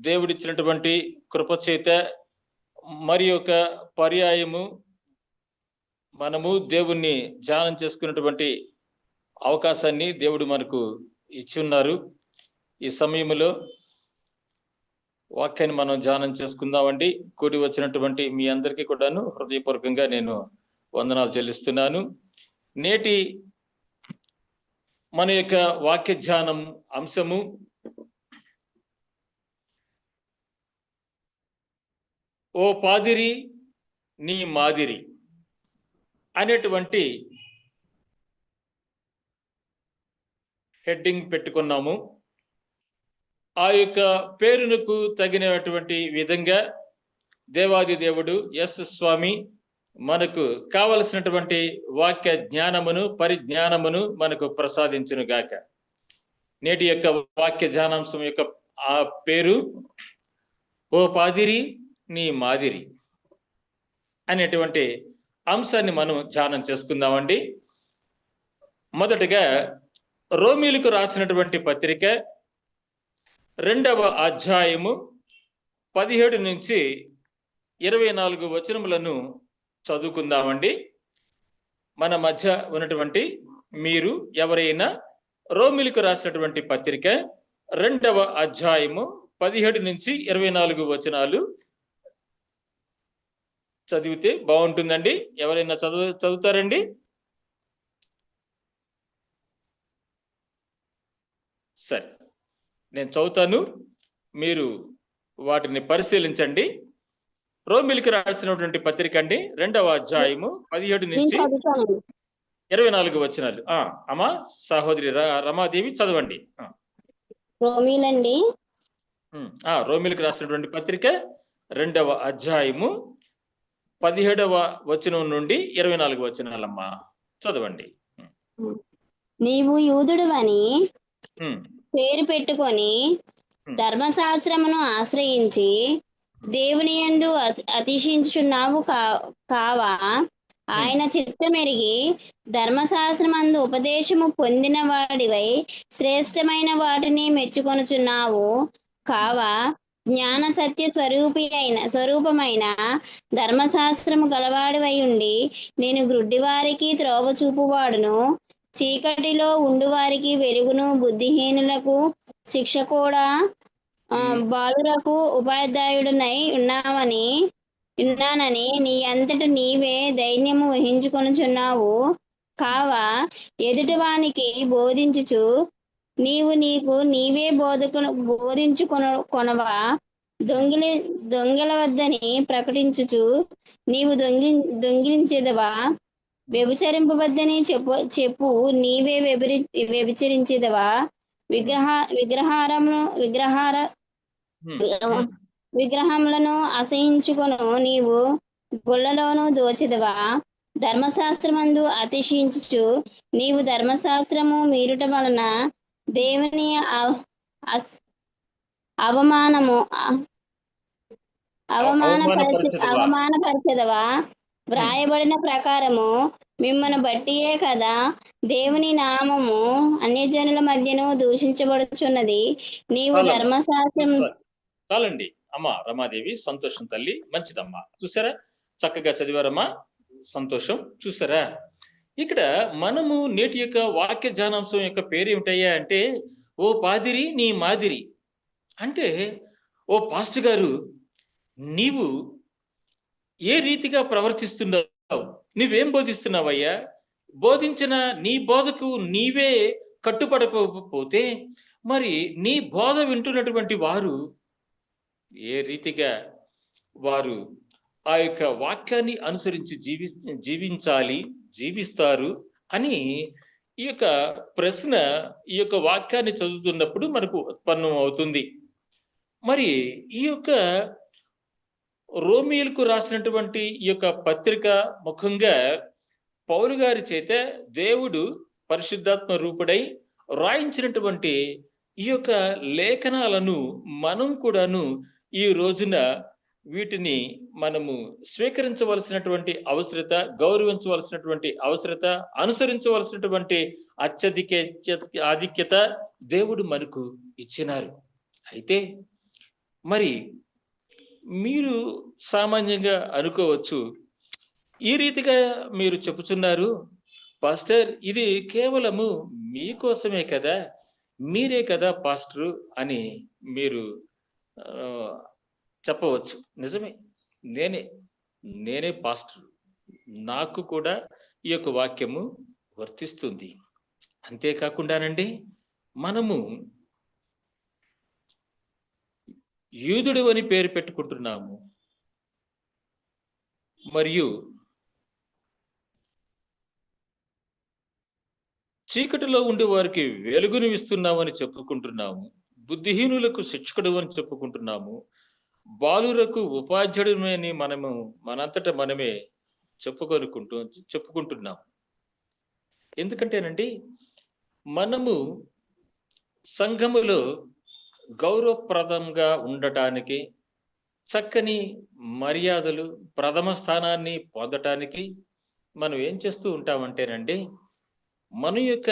దేవుడిచ్చినటువంటి కృపచేత మరి ఒక పర్యాయము మనము దేవుణ్ణి ధ్యానం చేసుకున్నటువంటి అవకాశాన్ని దేవుడు మనకు ఇచ్చి ఉన్నారు. ఈ సమయంలో వాక్యాన్ని మనం ధ్యానం చేసుకుందామండి. కూడి వచ్చినటువంటి మీ అందరికీ కూడాను హృదయపూర్వకంగా నేను వందనాలు చెల్లిస్తున్నాను. నేటి మన యొక్క వాక్య ధ్యానం అంశము ఓ పాదిరి నీ మాదిరి అనేటువంటి హెడ్డింగ్ పెట్టుకున్నాము. ఆ యొక్క పేరునకు తగినటువంటి విధంగా దేవాది దేవుడు ఎస్ స్వామి మనకు కావలసినటువంటి వాక్య జ్ఞానమును పరిజ్ఞానమును మనకు ప్రసాదించును గాక. నేటి యొక్క వాక్య ధ్యానాంశం యొక్క ఆ పేరు ఓ పాదిరి నీ మాదిరి అనేటువంటి అంశాన్ని మనం ధ్యానం చేసుకుందామండి. మొదటగా రోమీలకు రాసినటువంటి పత్రిక 2వ అధ్యాయము 17 నుంచి 24 వచనములను చదువుకుందామండి. మన మధ్య ఉన్నటువంటి మీరు ఎవరైనా రోమీలకు రాసినటువంటి పత్రిక 2వ అధ్యాయము 17 నుంచి 24 వచనాలు చదివితే బాగుంటుందండి. ఎవరైనా చదువుతారండి? సరే, నేను చదువుతాను, మీరు వాటిని పరిశీలించండి. రోమీలకు రాసినటువంటి పత్రిక అండి 2వ అధ్యాయము 17 నుంచి 24 వచనాలు. అమ్మా సహోదరి రమాదేవి చదవండి. రోమీలకు రాసినటువంటి పత్రిక 2వ అధ్యాయము 17వ వచనం నుండి 24 వచనాలమ్మా చదవండి. నీవు యూదుడువని పేరు పెట్టుకొని ధర్మశాస్త్రమును ఆశ్రయించి దేవుని యందు అతిశయించుచున్నావు కావా? ఆయన చిత్తమెరిగి ధర్మశాస్త్రమందు ఉపదేశము పొందిన వాడివై శ్రేష్టమైన వాటిని మెచ్చుకొనుచున్నావు కావా? జ్ఞాన సత్య స్వరూపమైన ధర్మశాస్త్రము గలవాడివై ఉండి నేను గ్రుడ్డివారికి త్రోవ చూపువాడును, చీకటిలో ఉండువారికి వెలుగును, బుద్ధిహీనులకు శిక్ష కూడా, బాలురకు ఉపాధ్యాయుడునై ఉన్నానని నీ అంతట నీవే ధైర్యము వహించుకొనుచున్నావు కావా? ఎదుటివానికి బోధించుచు నీవు నీకు నీవే బోధించుకొనవా? దొంగల వద్దని ప్రకటించుచు నీవు దొంగిలించేదవా? వ్యభిచరింపవద్దని చెప్పు నీవే వ్యభిచరించేదవా? విగ్రహములను అసహించుకొను నీవు గుళ్ళలోను దోచెదవా? ధర్మశాస్త్రమందు అతిశయించుచు నీవు ధర్మశాస్త్రము మీరుట వలన దేవుని అవమానపరిచెదవా? వ్రాయబడిన ప్రకారము మిమ్మల్ని బట్టియే కదా దేవుని నామము అన్యజనుల మధ్యను దూషించబడుచున్నది. నీవు ధర్మశాస్త్రం చాలండి అమ్మా రమాదేవి. సంతోషం తల్లి, మంచిదమ్మా. చూసారా, చక్కగా చదివారమ్మా, సంతోషం. చూసారా, ఇక్కడ మనము నేటి యొక్క వాక్య ధ్యానాంశం యొక్క పేరు ఏమిటయ్యా అంటే ఓ పాదిరి నీ మాదిరి. అంటే ఓ పాస్టర్ గారు, నీవు ఏ రీతిగా ప్రవర్తిస్తున్నావు, నువ్వేం బోధిస్తున్నావయ్యా? బోధించిన నీ బోధకు నీవే కట్టుపడకపోతే మరి నీ బోధ వింటున్నటువంటి వారు ఏ రీతిగా వారు ఆ యొక్క వాక్యాన్ని అనుసరించి జీవిస్తారు అని ఈ యొక్క ప్రశ్న ఈ యొక్క వాక్యాన్ని చదువుతున్నప్పుడు మనకు ఉత్పన్నం అవుతుంది. మరి ఈ యొక్క రోమీయులకు రాసినటువంటి ఈ యొక్క పత్రిక ముఖంగా పౌలు గారి చేత దేవుడు పరిశుద్ధాత్మ రూపుడై రాయించినటువంటి ఈ యొక్క లేఖనాలను మనం కూడాను ఈ రోజున వీటిని మనము స్వీకరించవలసినటువంటి అవసరత, గౌరవించవలసినటువంటి అవసరత, అనుసరించవలసినటువంటి ఆధిక్యత దేవుడు మనకు ఇచ్చినారు. అయితే మరి మీరు సామాన్యంగా అనుకోవచ్చు, ఈ రీతిగా మీరు చెప్పుచున్నారు, పాస్టర్ ఇది కేవలము మీకోసమే కదా! మీరే కదా పాస్టరు అని మీరు ఆహ్, చెప్పవచ్చు. నిజమే. నేనే. నేనే పాస్టర్. నాకు కూడా ఈ యొక్క వాక్యము వర్తిస్తుంది. అంతే కాకుండానండి, మనము యూదుడు అని పేరు పెట్టుకుంటున్నాము. మరియు చీకటిలో ఉండే వారికి వెలుగును ఇస్తున్నామని చెప్పుకుంటున్నాము. బుద్ధిహీనులకు శిక్షకుడు అని చెప్పుకుంటున్నాము. బాలురకు ఉపాధ్యాయుడమని మనము మనంతట మనమే చెప్పుకొనుకుంటూ చెప్పుకుంటున్నాం. ఎందుకంటేనండి, మనము సంఘములో గౌరవప్రదంగా ఉండటానికి, చక్కని మర్యాదలు, ప్రథమ స్థానాన్ని పొందటానికి మనం ఏం చేస్తూ ఉంటామంటేనండి, మన యొక్క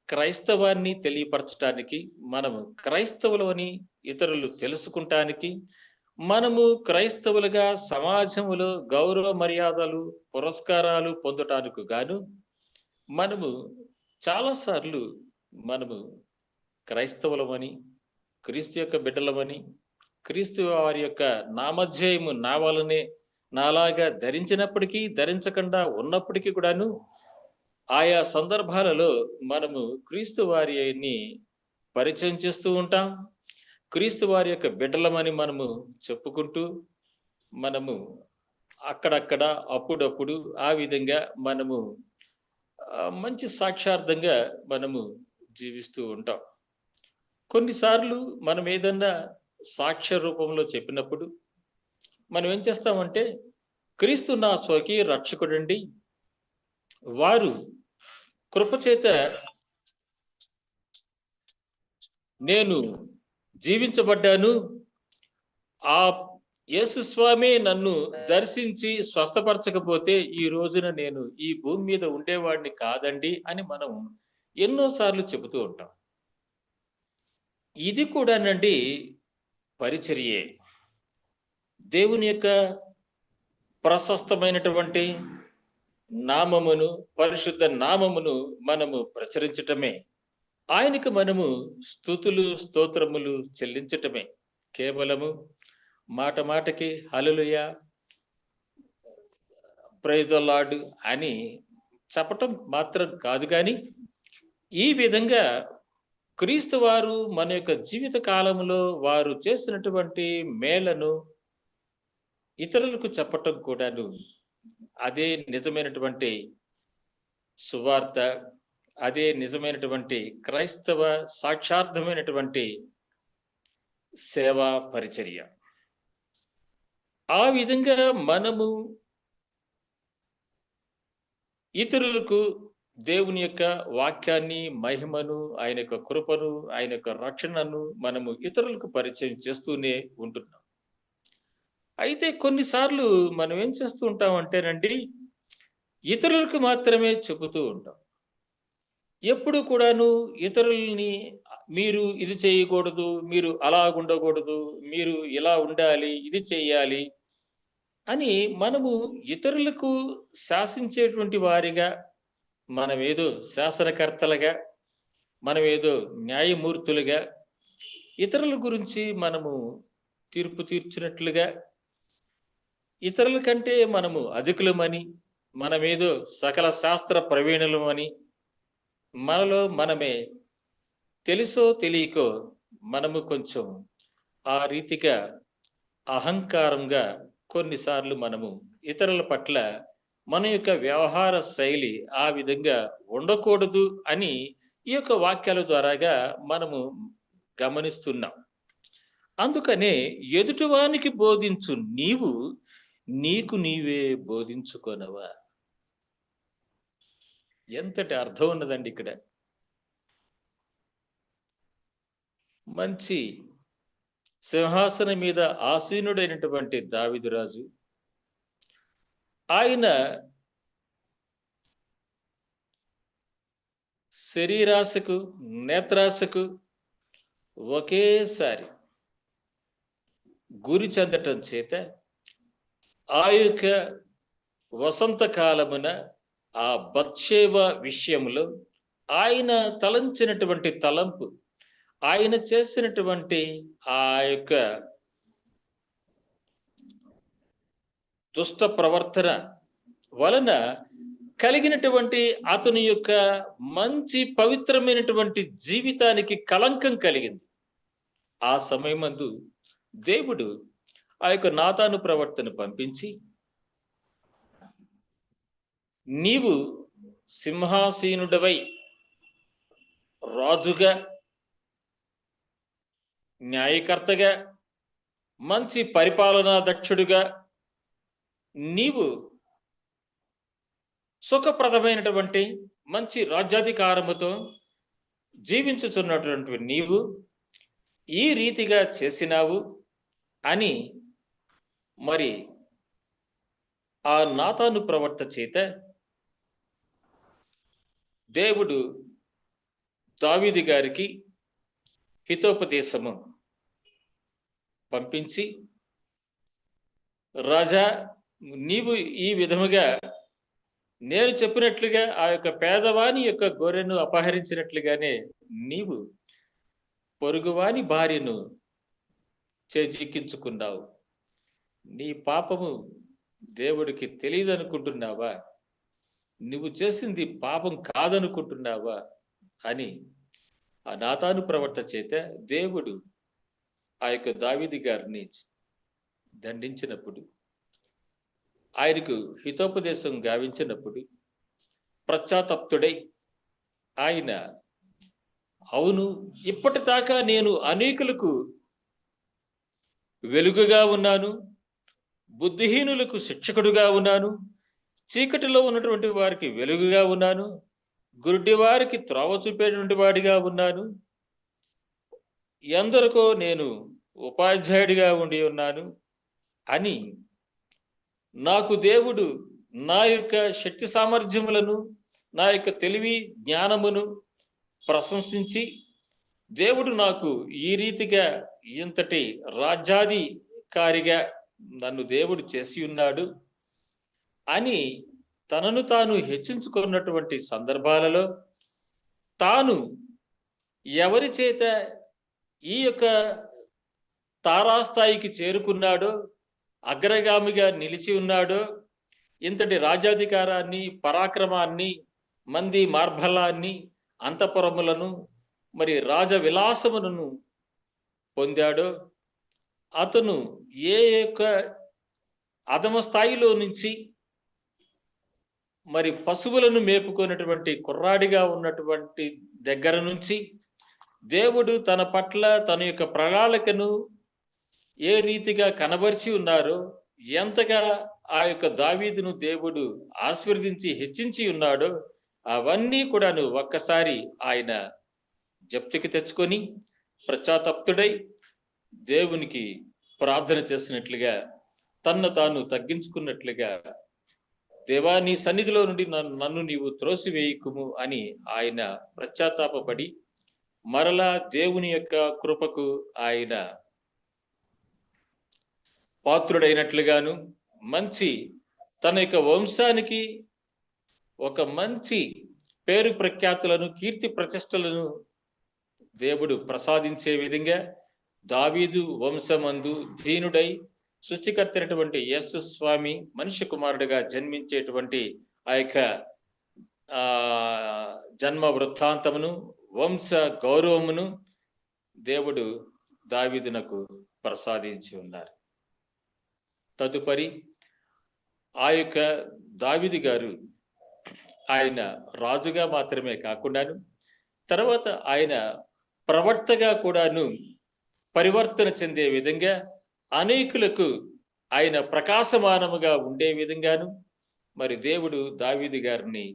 క్రైస్తవాన్ని తెలియపరచటానికి, మనము క్రైస్తవులమని ఇతరులు తెలుసుకుంటానికి, మనము క్రైస్తవులుగా సమాజములో గౌరవ మర్యాదలు, పురస్కారాలు పొందటానికి గాను, మనము చాలా సార్లు మనము క్రైస్తవులమని, క్రీస్తు యొక్క బిడ్డలమని, క్రీస్తు వారి యొక్క నామధ్యేయము నా వలనే నాలాగా ధరించినప్పటికీ, ధరించకుండా ఉన్నప్పటికీ కూడాను, ఆయా సందర్భాలలో మనము క్రీస్తు వారిని పరిచయం చేస్తూ ఉంటాం. క్రీస్తు వారి యొక్క బిడ్డలమని మనము చెప్పుకుంటూ, మనము అక్కడక్కడ, అప్పుడప్పుడు ఆ విధంగా మనము మంచి సాక్షార్థంగా మనము జీవిస్తూ ఉంటాం. కొన్నిసార్లు మనం ఏదన్నా సాక్ష్య రూపంలో చెప్పినప్పుడు, మనం ఏం చేస్తామంటే, క్రీస్తు నా స్వకీయ రక్షకుడండి. వారు కృపచేత నేను జీవించబడ్డాను. ఆ యేసు స్వామి నన్ను దర్శించి స్వస్థపరచకపోతే ఈ రోజున నేను ఈ భూమి మీద ఉండేవాడిని కాదండి అని మనం ఎన్నో సార్లు చెబుతూ ఉంటాం. ఇది కూడానండి పరిచర్యే. దేవుని యొక్క ప్రశస్తమైనటువంటి నామమును, పరిశుద్ధ నామమును మనము ప్రచురించటమే. ఆయనకు మనము స్తుతులు, స్తోత్రములు చెల్లించటమే. కేవలము మాట మాటకి హల్లెలూయా, ప్రైజ్ ద లార్డ్ అని చెప్పటం మాత్రం కాదు గాని, ఈ విధంగా క్రీస్తు వారు మన యొక్క జీవిత కాలంలో వారు చేసినటువంటి మేలను ఇతరులకు చెప్పటం కూడాను అదే నిజమైనటువంటి సువార్త. అదే నిజమైనటువంటి క్రైస్తవ సాక్షార్థమైనటువంటి సేవా పరిచర్య. ఆ విధంగా మనము ఇతరులకు దేవుని యొక్క వాక్యాన్ని, మహిమను, ఆయన యొక్క కృపను, ఆయన యొక్క రక్షణను మనము ఇతరులకు పరిచయం చేస్తూనే ఉంటున్నాం. అయితే కొన్నిసార్లు మనం ఏం చేస్తూ ఉంటామంటేనండి, ఇతరులకు మాత్రమే చెబుతూ ఉంటాం. ఎప్పుడు కూడాను ఇతరులని మీరు ఇది చేయకూడదు, మీరు అలాగుండకూడదు, మీరు ఇలా ఉండాలి, ఇది చెయ్యాలి అని మనము ఇతరులకు శాసించేటువంటి వారిగా, మనమేదో శాసనకర్తలుగా, మనమేదో న్యాయమూర్తులుగా, ఇతరుల గురించి మనము తీర్పు తీర్చినట్లుగా, ఇతరుల కంటే మనము అధికులమని, మనమేదో సకల శాస్త్ర ప్రవీణులమని, మనలో మనమే తెలుసో తెలియకో మనము కొంచెం ఆ రీతిగా అహంకారంగా కొన్నిసార్లు మనము ఇతరుల పట్ల మన యొక్క వ్యవహార శైలి ఆ విధంగా ఉండకూడదు అని ఈ యొక్క వాక్యాల ద్వారాగా మనము గమనిస్తున్నాం. అందుకనే ఎదుటివానికి బోధించు నీవు నీకు నీవే బోధించుకొనవా. ఎంతటి అర్థం ఉన్నదండి ఇక్కడ. మంచి సింహాసనం మీద ఆసీనుడైనటువంటి దావీదురాజు, ఆయన శరీరాశకు, నేత్రాశకు ఒకేసారి గురి చెందటం చేత ఆ యొక్క వసంతకాలమున ఆ బత్షేబ విషయంలో ఆయన తలంచినటువంటి తలంపు, ఆయన చేసినటువంటి ఆ యొక్క దుష్ట ప్రవర్తన వలన కలిగినటువంటి అతని యొక్క మంచి పవిత్రమైనటువంటి జీవితానికి కళంకం కలిగింది. ఆ సమయమందు దేవుడు ఆ యొక్క నాతాను ప్రవర్తన పంపించి, నీవు సింహాసీనుడవై రాజుగా, న్యాయకర్తగా, మంచి పరిపాలనా దక్షుడుగా నీవు సుఖప్రదమైనటువంటి మంచి రాజ్యాధికారముతో జీవించుచున్నటువంటి నీవు ఈ రీతిగా చేసినావు అని మరి ఆ నాతాను ప్రవర్త చేత దేవుడు దావీదు గారికి హితోపదేశము పంపించి, రాజా, నీవు ఈ విధముగా నేను చెప్పినట్లుగా ఆ యొక్క పేదవాని యొక్క గొర్రెను అపహరించినట్లుగానే నీవు పొరుగువాని భార్యను చేజిక్కించుకున్నావు. నీ పాపము దేవుడికి తెలియదనుకుంటున్నావా? నువ్వు చేసింది పాపం కాదనుకుంటున్నావా అని ఆ నాతాను ప్రవర్త చేత దేవుడు ఆ యొక్క దావీదు గారిని దండించినప్పుడు, ఆయనకు హితోపదేశం గావించినప్పుడు పశ్చాత్తప్తుడై ఆయన, అవును, ఇప్పటిదాకా నేను అనేకులకు వెలుగుగా ఉన్నాను, బుద్ధిహీనులకు శిక్షకుడుగా ఉన్నాను, చీకటిలో ఉన్నటువంటి వారికి వెలుగుగా ఉన్నాను, గుడ్డి వారికి త్రోవ చూపేటువంటి వాడిగా ఉన్నాను, ఎందరికో నేను ఉపాధ్యాయుడిగా ఉండి ఉన్నాను అని నాకు దేవుడు నా యొక్క శక్తి సామర్థ్యములను, నా యొక్క తెలివి జ్ఞానమును ప్రశంసించి, దేవుడు నాకు ఈ రీతిగా ఇంతటి రాజ్యాధికారిగా నన్ను దేవుడు చేసి ఉన్నాడు అని తనను తాను హెచ్చించుకున్నటువంటి సందర్భాలలో తాను ఎవరి చేత ఈ యొక్క తారాస్థాయికి చేరుకున్నాడో, అగ్రగామిగా నిలిచి ఉన్నాడో, ఇంతటి రాజ్యాధికారాన్ని, పరాక్రమాన్ని, మంది మార్బలాన్ని, అంతఃపురములను, మరి రాజ విలాసములను పొందాడో, అతను ఏ యొక్క అధమ స్థాయిలో నుంచి మరి పశువులను మేపుకున్నటువంటి కుర్రాడిగా ఉన్నటువంటి దగ్గర నుంచి దేవుడు తన పట్ల తన యొక్క ప్రణాళికను ఏ రీతిగా కనబరిచి ఉన్నారో, ఎంతగా ఆ యొక్క దావీదును దేవుడు ఆశీర్వదించి హెచ్చించి ఉన్నాడో, అవన్నీ కూడాను ఒక్కసారి ఆయన జప్తికి తెచ్చుకొని పశ్చాత్తప్తుడై దేవునికి ప్రార్థన చేసినట్లుగా, తన్ను తాను తగ్గించుకున్నట్లుగా, దేవా, నీ సన్నిధిలో నుండి నన్ను నీవు త్రోసివేయకుము అని ఆయన పశ్చాత్తాపపడి మరలా దేవుని యొక్క కృపకు ఆయన పాత్రుడైనట్లుగాను, మంచి తన యొక్క వంశానికి ఒక మంచి పేరు ప్రఖ్యాతులను, కీర్తి ప్రతిష్టలను దేవుడు ప్రసాదించే విధంగా దావీదు వంశమందు దీనుడై సృష్టికర్త అయినటువంటి యేసు స్వామి మనిషి కుమారుడిగా జన్మించేటువంటి ఆ యొక్క జన్మ వృత్తాంతమును, వంశ గౌరవమును దేవుడు దావీదునకు ప్రసాదించి ఉన్నారు. తదుపరి ఆ యొక్క దావీదు గారు ఆయన రాజుగా మాత్రమే కాకుండాను, తర్వాత ఆయన ప్రవక్తగా కూడాను పరివర్తన చెందే విధంగా, అనేకులకు ఆయన ప్రకాశమానముగా ఉండే విధంగాను మరి దేవుడు దావీదు గారిని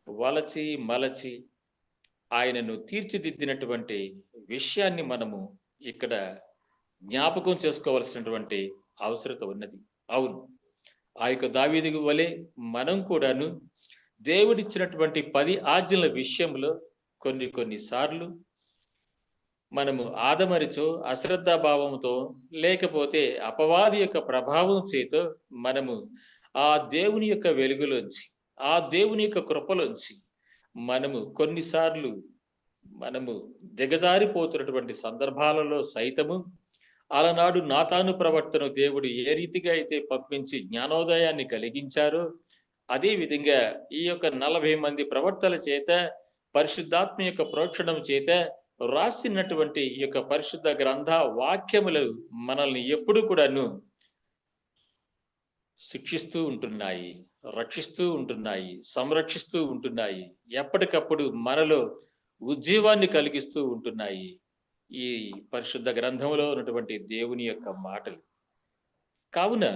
వలచి మలచి ఆయనను తీర్చిదిద్దినటువంటి విషయాన్ని మనము ఇక్కడ జ్ఞాపకం చేసుకోవాల్సినటువంటి అవసరత ఉన్నది. అవును, ఆ యొక్క దావీదు వలె మనం కూడాను దేవుడిచ్చినటువంటి 10 ఆజ్ఞల విషయంలో కొన్ని సార్లు మనము ఆదమరిచో, అశ్రద్ధాభావంతో, లేకపోతే అపవాది యొక్క ప్రభావం చేత మనము ఆ దేవుని యొక్క వెలుగులోంచి, ఆ దేవుని యొక్క కృపలోంచి మనము కొన్నిసార్లు మనము దిగజారిపోతున్నటువంటి సందర్భాలలో సైతము అలనాడు నాతాను ప్రవర్తన దేవుడు ఏ రీతిగా అయితే పంపించి జ్ఞానోదయాన్ని కలిగించారో, అదే విధంగా ఈ యొక్క 40 మంది ప్రవక్తల చేత పరిశుద్ధాత్మ యొక్క ప్రోక్షణం చేత రాసినటువంటి ఈ యొక్క పరిశుద్ధ గ్రంథ వాక్యములు మనల్ని ఎప్పుడు కూడాను శిక్షిస్తూ ఉంటున్నాయి, రక్షిస్తూ ఉంటున్నాయి, సంరక్షిస్తూ ఉంటున్నాయి, ఎప్పటికప్పుడు మనలో ఉజ్జీవాన్ని కలిగిస్తూ ఉంటున్నాయి ఈ పరిశుద్ధ గ్రంథంలో ఉన్నటువంటి దేవుని యొక్క మాటలు. కావున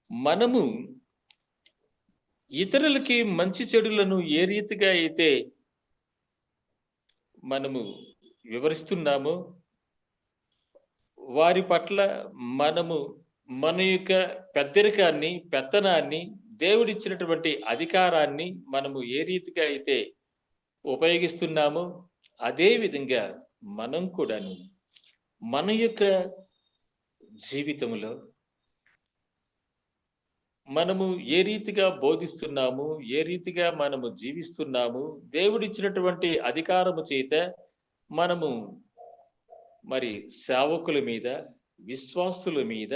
మనము ఇతరులకి మంచి చెడులను ఏ రీతిగా అయితే మనము వివరిస్తున్నామో, వారి పట్ల మనము మన యొక్క పెద్దరికాన్ని, పెత్తనాన్ని, దేవుడిచ్చినటువంటి అధికారాన్ని మనము ఏ రీతిగా అయితే ఉపయోగిస్తున్నామో, అదే విధంగా మనం కూడాను మన యొక్క జీవితంలో మనము ఏ రీతిగా బోధిస్తున్నాము, ఏ రీతిగా మనము జీవిస్తున్నాము, దేవుడిచ్చినటువంటి అధికారము చేత మనము మరి సేవకుల మీద, విశ్వాసుల మీద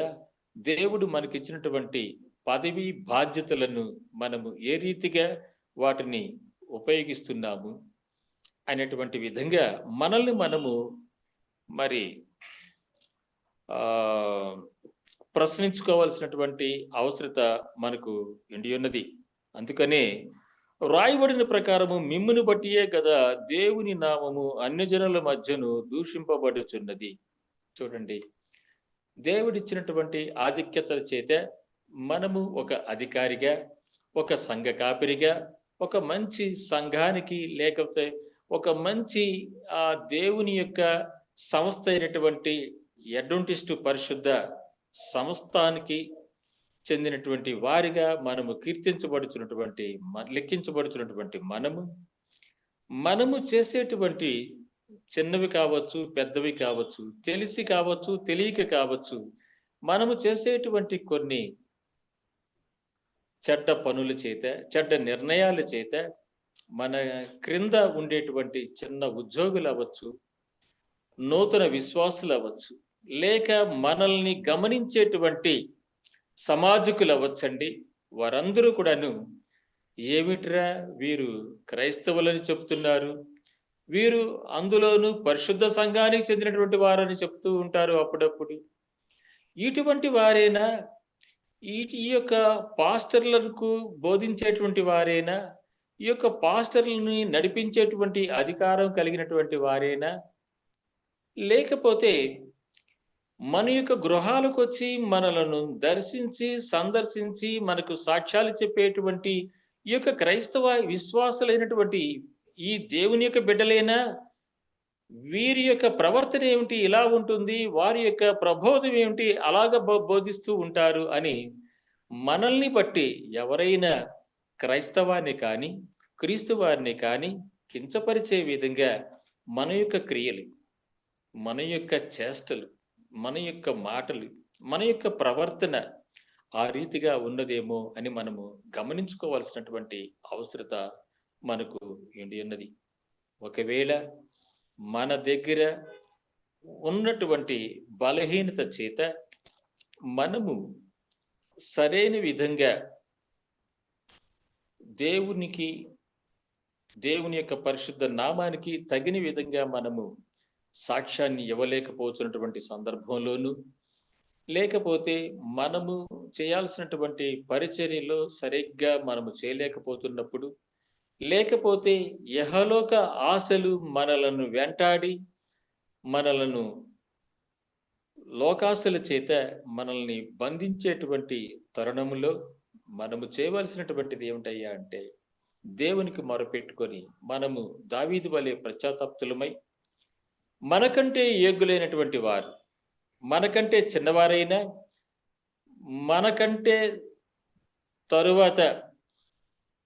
దేవుడు మనకిచ్చినటువంటి పదవి బాధ్యతలను మనము ఏ రీతిగా వాటిని ఉపయోగిస్తున్నాము అనేటువంటి విధంగా మనల్ని మనము మరి ప్రశ్నించుకోవాల్సినటువంటి అవసరత మనకు ఎండి ఉన్నది. అందుకనే రాయబడిన ప్రకారము మిమ్మును బట్టియే కదా దేవుని నామము అన్యజనుల మధ్యను దూషింపబడుచున్నది. చూడండి, దేవుడిచ్చినటువంటి ఆధిక్యతల చేత మనము ఒక అధికారిగా, ఒక సంఘ కాపిరిగా, ఒక మంచి సంఘానికి, లేకపోతే ఒక మంచి దేవుని యొక్క సంస్థ అయినటువంటి అడ్వెంటిస్టు పరిశుద్ధ సంస్థానికి చెందినటువంటి వారిగా మనము లెక్కించబడుచున్నటువంటి మనము చేసేటువంటి చిన్నవి కావచ్చు, పెద్దవి కావచ్చు, తెలిసి కావచ్చు, తెలియక కావచ్చు, మనము చేసేటువంటి కొన్ని చెడ్డ పనుల చేత, చెడ్డ నిర్ణయాల చేత మన క్రింద ఉండేటువంటి చిన్న ఉద్యోగులు అవ్వచ్చు, నూతన విశ్వాసులు అవ్వచ్చు, లేక మనల్ని గమనించేటువంటి సమాజకులు అవ్వచ్చండి, వారందరూ కూడాను ఏమిట్రా వీరు క్రైస్తవులని చెప్తున్నారు, వీరు అందులోనూ పరిశుద్ధ సంఘానికి చెందినటువంటి వారని చెప్తూ ఉంటారు అప్పుడప్పుడు. ఇటువంటి వారేనా, ఈ యొక్క పాస్టర్లకు బోధించేటువంటి వారేనా, ఈ యొక్క పాస్టర్లని నడిపించేటువంటి అధికారం కలిగినటువంటి వారేనా, లేకపోతే మన యొక్క గృహాలకు వచ్చి మనలను దర్శించి, సందర్శించి మనకు సాక్ష్యాలు చెప్పేటువంటి ఈ యొక్క క్రైస్తవ విశ్వాసులైనటువంటి ఈ దేవుని యొక్క బిడ్డలైనా, వీరి యొక్క ప్రవర్తన ఏమిటి ఇలా ఉంటుంది, వారి యొక్క ప్రబోధం ఏమిటి అలాగ బోధిస్తూ ఉంటారు అని మనల్ని బట్టి ఎవరైనా క్రైస్తవాన్ని కానీ, క్రీస్తు వారిని కానీ కించపరిచే విధంగా మన యొక్క క్రియలు, మన యొక్క చేష్టలు, మన యొక్క మాటలు, మన యొక్క ప్రవర్తన ఆ రీతిగా ఉన్నదేమో అని మనము గమనించుకోవాల్సినటువంటి అవసరత మనకు ఎండి ఉన్నది. ఒకవేళ మన దగ్గర ఉన్నటువంటి బలహీనత చేత మనము సరైన విధంగా దేవుని యొక్క పరిశుద్ధ నామానికి తగిన విధంగా మనము సాక్ష్యాన్ని ఇవ్వలేకపోతున్నటువంటి సందర్భంలోనూ, లేకపోతే మనము చేయాల్సినటువంటి పరిచర్యలో సరిగ్గా మనము చేయలేకపోతున్నప్పుడు, లేకపోతే యెహలోక ఆశలు మనలను వెంటాడి, మనలను లోకాశల చేత మనల్ని బంధించేటువంటి తరుణములో మనము చేయవలసినటువంటిది ఏమిటయ్యా అంటే, దేవునికి మొరపెట్టుకొని మనము దావీదు వలె పశ్చాత్తాపతులమై, మనకంటే యోగ్యులైనటువంటి వారు, మనకంటే చిన్నవారైనా, మనకంటే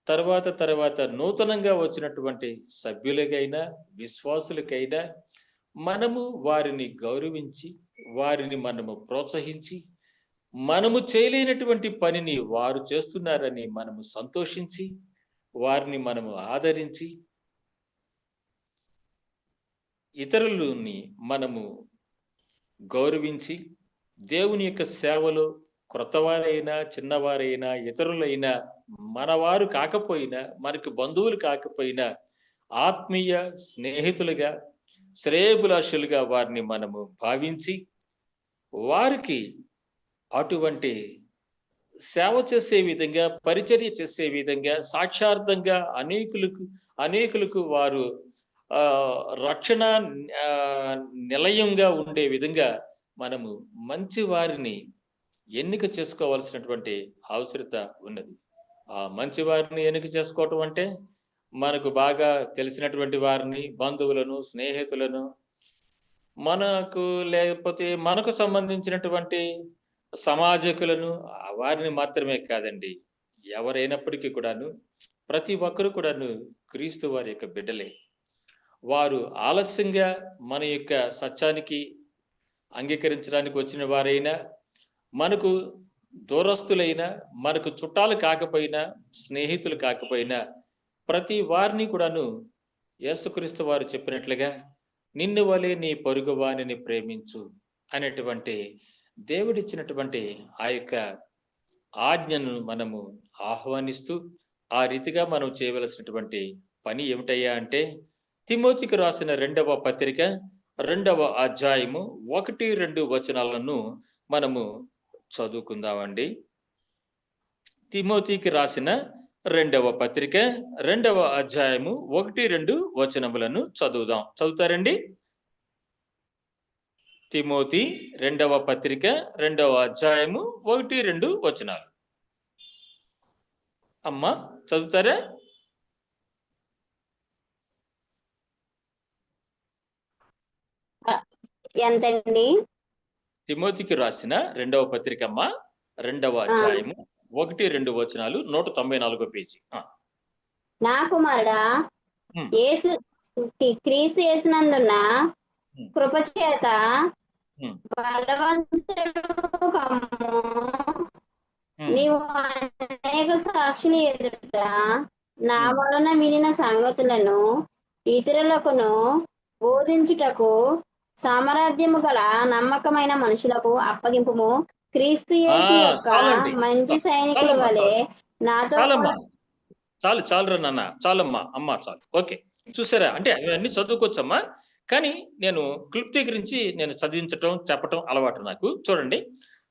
తరువాత నూతనంగా వచ్చినటువంటి సభ్యులకైనా, విశ్వాసులకైనా మనము వారిని గౌరవించి, వారిని మనము ప్రోత్సహించి, మనము చేయలేనటువంటి పనిని వారు చేస్తున్నారని మనము సంతోషించి, వారిని మనము ఆదరించి, ఇతరులని మనము గౌరవించి, దేవుని యొక్క సేవలో క్రొత్తవారైనా, చిన్నవారైనా, ఇతరులైనా, మనవారు కాకపోయినా, మనకు బంధువులు కాకపోయినా, ఆత్మీయ స్నేహితులుగా, శ్రేయోభిలాషులుగా వారిని మనము భావించి, వారికి అటువంటి సేవ చేసే విధంగా, పరిచర్య చేసే విధంగా, సాక్షార్థంగా అనేకులకు వారు రక్షణ నిలయంగా ఉండే విధంగా మనము మంచి వారిని ఎన్నిక చేసుకోవాల్సినటువంటి అవసరత ఉన్నది. ఆ మంచి వారిని ఎన్నిక చేసుకోవటం అంటే మనకు బాగా తెలిసినటువంటి వారిని, బంధువులను, స్నేహితులను, లేకపోతే మనకు సంబంధించినటువంటి సమాజకులను, వారిని మాత్రమే కాదండి. ఎవరైనప్పటికీ కూడాను, ప్రతి ఒక్కరు కూడాను క్రీస్తు వారి యొక్క బిడ్డలే. వారు ఆలస్యంగా మన యొక్క సత్యానికి అంగీకరించడానికి వచ్చిన వారైనా, మనకు దూరస్తులైనా, మనకు చుట్టాలు కాకపోయినా, స్నేహితులు కాకపోయినా, ప్రతి వారిని కూడాను యేసుక్రీస్తు వారు చెప్పినట్లుగా నిన్ను వలె నీ పొరుగు వానిని ప్రేమించు అనేటువంటి దేవుడిచ్చినటువంటి ఆ యొక్క ఆజ్ఞను మనము ఆహ్వానిస్తూ, ఆ రీతిగా మనం చేయవలసినటువంటి పని ఏమిటయ్యా అంటే, తిమోతికి రాసిన 2వ పత్రిక 2వ అధ్యాయము 1-2 వచనాలను మనము చదువుకుందామండి. తిమోతికి రాసిన 2వ పత్రిక 2వ అధ్యాయము 1-2 వచనములను చదువుదాం. చదువుతారండి? తిమోతి 2వ పత్రిక 2వ అధ్యాయము 1-2 వచనాలు. అమ్మా చదువుతారా? ఎంతండి? తిమోతికి రాసిన 2వ పత్రిక అమ్మా, 2వ అధ్యాయము 1-2 వచనాలు, 194 పేజీ. నా కుమారుడా, క్రీస్తు యేసునందున్న కృపచేత బలవంతుడు కమ్ము. నీవు అనేక సాక్షుల ఎదుట నా వలన వినిన సంగతులను ఇతరులకును బోధించుటకు సామర్థ్యము గల నమ్మకమైన మనుషులకు అప్పగింపుము. క్రీస్తు యేసు యొక్క మంచి సైనికుల వలె నాతో చాలు నాన్న, చాలమ్మా, అమ్మా చాలు. ఓకే, చూసారా? అంటే అవన్నీ చదువుకోవచ్చమ్మా, కానీ నేను క్లుప్తీకరించి నేను చదివించటం, చెప్పటం అలవాటు నాకు. చూడండి,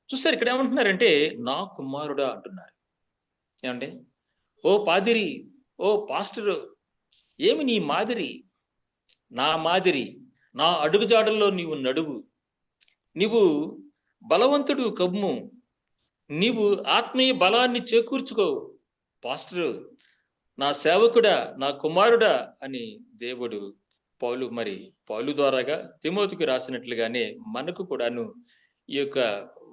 చూసారు ఇక్కడ ఏమంటున్నారంటే, నా కుమారుడా అంటున్నారు. ఏమంటే, ఓ పాదిరి, ఓ పాస్టరు, ఏమి నీ మాదిరి? నా మాదిరి, నా అడుగుజాడల్లో నీవు నడువు, నీవు బలవంతుడు కమ్ము, నీవు ఆత్మీయ బలాన్ని చేకూర్చుకో. పాస్టరు, నా సేవకుడా, నా కుమారుడా అని దేవుడు పౌలు ద్వారాగా తిమోతికి రాసినట్లుగానే మనకు కూడాను ఈ యొక్క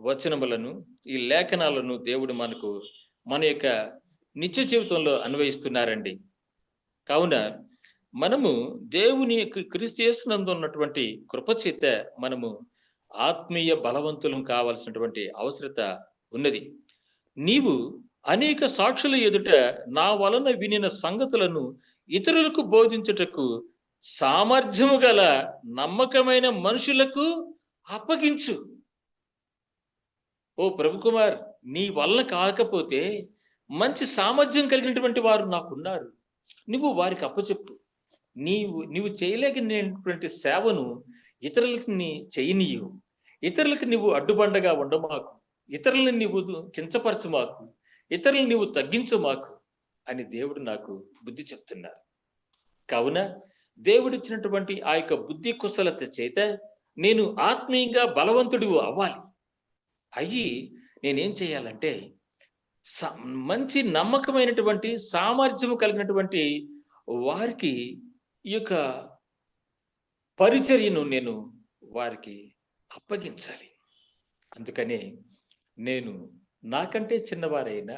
వచనములను, ఈ లేఖనాలను దేవుడు మన యొక్క నిత్య జీవితంలో అన్వయిస్తున్నారండి. కావున మనము దేవుని క్రీస్తు యేసునందు ఉన్నటువంటి కృపచేత మనము ఆత్మీయ బలవంతులం కావాల్సినటువంటి అవసరత ఉన్నది. నీవు అనేక సాక్షుల ఎదుట నా వలన వినిన సంగతులను ఇతరులకు బోధించుటకు సామర్థ్యము గల నమ్మకమైన మనుషులకు అప్పగించు. ఓ ప్రభుకుమార్, నీ వలన కాకపోతే మంచి సామర్థ్యం కలిగినటువంటి వారు నాకున్నారు, నువ్వు వారికి అప్పచెప్పు. నీవు చేయలేకపోయినటువంటి సేవను ఇతరులకు చేయనీయు. ఇతరులకు నువ్వు అడ్డుబండగా ఉండమాకు, ఇతరులను నీవు కించపరచమాకు, ఇతరులను నీవు తగ్గించమాకు అని దేవుడు నాకు బుద్ధి చెప్తున్నారు. కావున దేవుడిచ్చినటువంటి ఆ యొక్క బుద్ధి కుశలత చేత నేను ఆత్మీయంగా బలవంతుడు అవ్వాలి. అయ్యి నేనేం చేయాలంటే, మంచి నమ్మకమైనటువంటి సామర్థ్యము కలిగినటువంటి వారికి ఈ యొక్క పరిచర్యను నేను వారికి అప్పగించాలి. అందుకనే నేను నాకంటే చిన్నవారైనా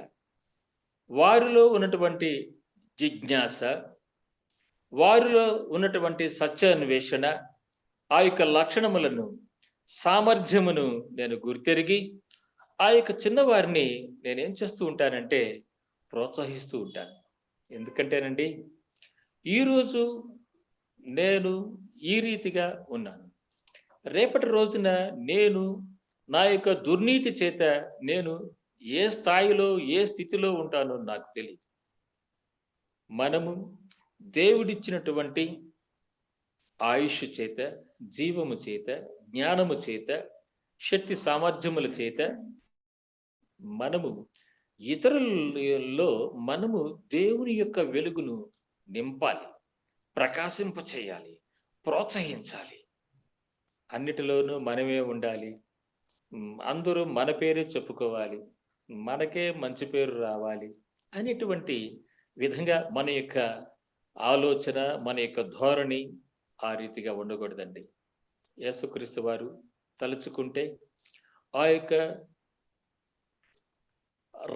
వారిలో ఉన్నటువంటి జిజ్ఞాస, వారిలో ఉన్నటువంటి సత్యాన్వేషణ, ఆ యొక్క లక్షణములను, సామర్థ్యమును నేను గుర్తెరిగి ఆ యొక్క చిన్నవారిని నేనేం చేస్తూ ఉంటానంటే ప్రోత్సహిస్తూ ఉంటాను. ఎందుకంటేనండి, ఈరోజు నేను ఈ రీతిగా ఉన్నాను. రేపటి రోజున నేను నా యొక్క దుర్నీతి చేత నేను ఏ స్థాయిలో, ఏ స్థితిలో ఉంటానో నాకు తెలీదు. మనము దేవుడిచ్చినటువంటి ఆయుష్ చేత, జీవము చేత, జ్ఞానము చేత, శక్తి సామర్థ్యముల చేత మనము ఇతరులలో మనము దేవుని యొక్క వెలుగును నింపాలి, ప్రకాశింపచేయాలి, ప్రోత్సహించాలి. అన్నిటిలోనూ మనమే ఉండాలి. అందరూ మన పేరే చెప్పుకోవాలి. మనకే మంచి పేరు రావాలి అనేటువంటి విధంగా మన యొక్క ఆలోచన, మన యొక్క ధోరణి ఆ రీతిగా ఉండకూడదండి. యేసుక్రీస్తు వారు తలుచుకుంటే ఆ యొక్క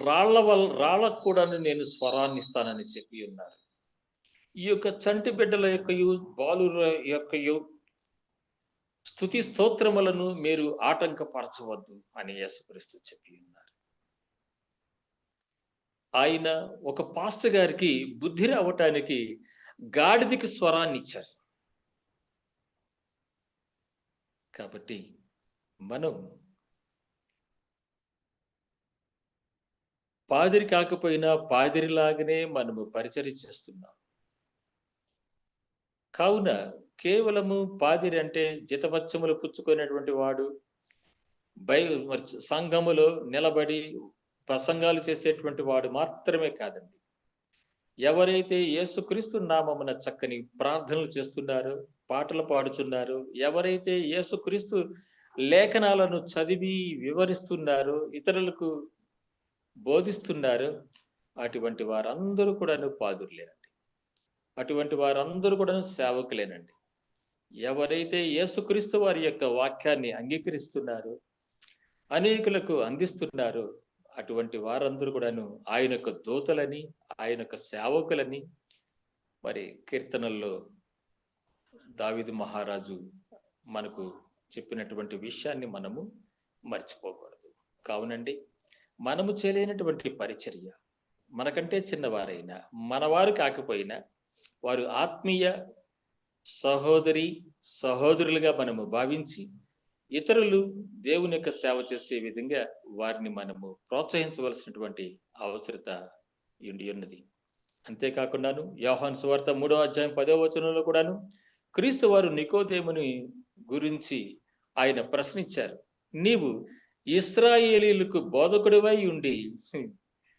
రాళ్ళకు కూడాను నేను స్వరాన్ని ఇస్తానని చెప్పి ఉన్నారు. ఈ యొక్క చంటి బిడ్డల యొక్కయు, బాలుర యొక్కయు స్తుతి స్తోత్రములను మీరు ఆటంకపరచవద్దు అని యేసుక్రీస్తు చెప్పి ఉన్నారు. ఆయన ఒక పాస్టర్ గారికి బుద్ధి రావటానికి గాడిదకి స్వరాన్ని ఇచ్చారు. కాబట్టి మనం పాదిరి కాకపోయినా పాదిరిలాగానే మనము పరిచర్య చేస్తున్నాం. కావున కేవలము పాదిరి అంటే జితబచ్చములు పుచ్చుకునేటువంటి వాడు, సంఘములో నిలబడి ప్రసంగాలు చేసేటువంటి వాడు మాత్రమే కాదండి. ఎవరైతే యేసుక్రీస్తు నామమున చక్కని ప్రార్థనలు చేస్తున్నారో, పాటలు పాడుచున్నారో, ఎవరైతే యేసుక్రీస్తు లేఖనాలను చదివి వివరిస్తున్నారో, ఇతరులకు బోధిస్తున్నారో, అటువంటి వారందరూ కూడాను పాదురులేనండి. అటువంటి వారందరూ కూడాను సేవకులేనండి. ఎవరైతే యేసుక్రీస్తు వారి యొక్క వాక్యాన్ని అంగీకరిస్తున్నారో, అనేకులకు అందిస్తున్నారో, అటువంటి వారందరూ కూడాను ఆయన యొక్క దూతలని, ఆయన యొక్క సేవకులని మరి కీర్తనల్లో దావీదు మహారాజు మనకు చెప్పినటువంటి విషయాన్ని మనము మర్చిపోకూడదు. కావునండి, మనము చేయలేనటువంటి పరిచర్య, మనకంటే చిన్నవారైనా, మనవారు కాకపోయినా, వారు ఆత్మీయ సహోదరి సహోదరులుగా మనము భావించి ఇతరులు దేవుని యొక్క సేవ చేసే విధంగా వారిని మనము ప్రోత్సహించవలసినటువంటి అవసరత ఉన్నది. అంతేకాకుండాను యోహాను సువార్త 3వ అధ్యాయం 10వ వచనంలో కూడాను క్రీస్తు వారు నికోదేముని గురించి ఆయన ప్రశ్నించారు. నీవు ఇశ్రాయేలీయులకు బోధకుడివై ఉండి